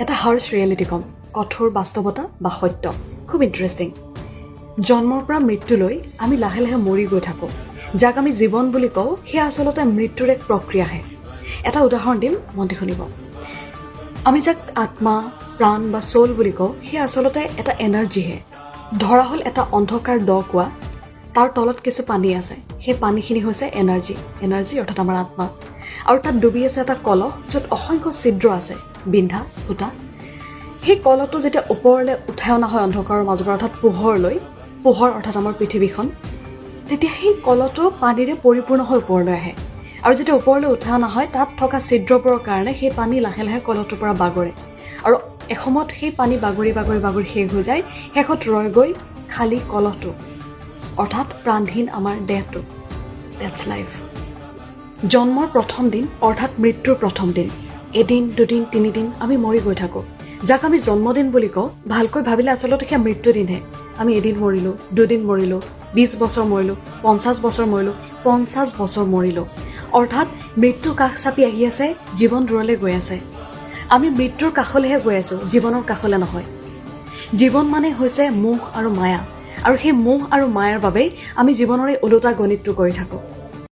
এটা হাৰ্শ ৰিয়েলিটি কম, কঠোৰ বাস্তৱতা বা সত্য, খুব ইণ্টাৰেষ্টিং। জন্মৰ পৰা মৃত্যুলৈ আমি লাহে লাহে মৰি গৈ থাকোঁ। যাক আমি জীৱন বুলি কওঁ, সেয়া আচলতে মৃত্যুৰ এক প্ৰক্ৰিয়াহে। এটা উদাহৰণ দিম, মন দি শুনিব। আমি যাক আত্মা, প্ৰাণ বা চ'ল বুলি কওঁ, সেয়া আচলতে এটা এনাৰ্জিহে। ধৰা হ'ল এটা অন্ধকাৰ দ কোৱা, তাৰ তলত কিছু পানী আছে। সেই পানীখিনি হৈছে এনাৰ্জি অৰ্থাৎ আমাৰ আত্মা। আৰু তাত ডুবি আছে এটা কলহ, য'ত অসংখ্য ছিদ্ৰ আছে, বিন্ধা ফুটা। সেই কলহটো যেতিয়া ওপৰলৈ উঠাই অনা হয় অন্ধকাৰৰ মাজৰ পৰা, অৰ্থাৎ পোহৰ অৰ্থাৎ আমাৰ পৃথিৱীখন, তেতিয়া সেই কলহটো পানীৰে পৰিপূৰ্ণ হৈ ওপৰলৈ আহে। আৰু যেতিয়া ওপৰলৈ উঠাই অনা হয়, তাত থকা ছিদ্ৰবোৰৰ কাৰণে সেই পানী লাহে লাহে কলহটোৰ পৰা বাগৰে। আৰু এসময়ত সেই পানী বাগৰি শেষ হৈ যায়। শেষত ৰৈ গৈ খালী কলহটো, অৰ্থাৎ প্ৰাণহীন আমাৰ দেহটো। That's life. জন্মৰ প্ৰথম দিন অৰ্থাৎ মৃত্যুৰ প্ৰথম দিন, এদিন, দুদিন, তিনিদিন আমি মৰি গৈ থাকোঁ। যাক আমি জন্মদিন বুলি কওঁ, ভালকৈ ভাবিলে আচলতে সেয়া মৃত্যুদিনহে। আমি এদিন মৰিলোঁ, দুদিন মৰিলোঁ, 20 বছৰ মৰিলোঁ, 50 বছৰ মৰিলোঁ, 50 বছৰ মৰিলোঁ। অৰ্থাৎ মৃত্যু কাষ চাপি আহি আছে, জীৱন দূৰলৈ গৈ আছে। আমি মৃত্যুৰ কাষলৈহে গৈ আছোঁ, জীৱনৰ কাষলৈ নহয়। জীৱন মানে হৈছে মোহ আৰু মায়া, আৰু সেই মোহ আৰু মায়াৰ বাবেই আমি জীৱনৰ এই ওলোটা গণিতটো কৰি থাকোঁ।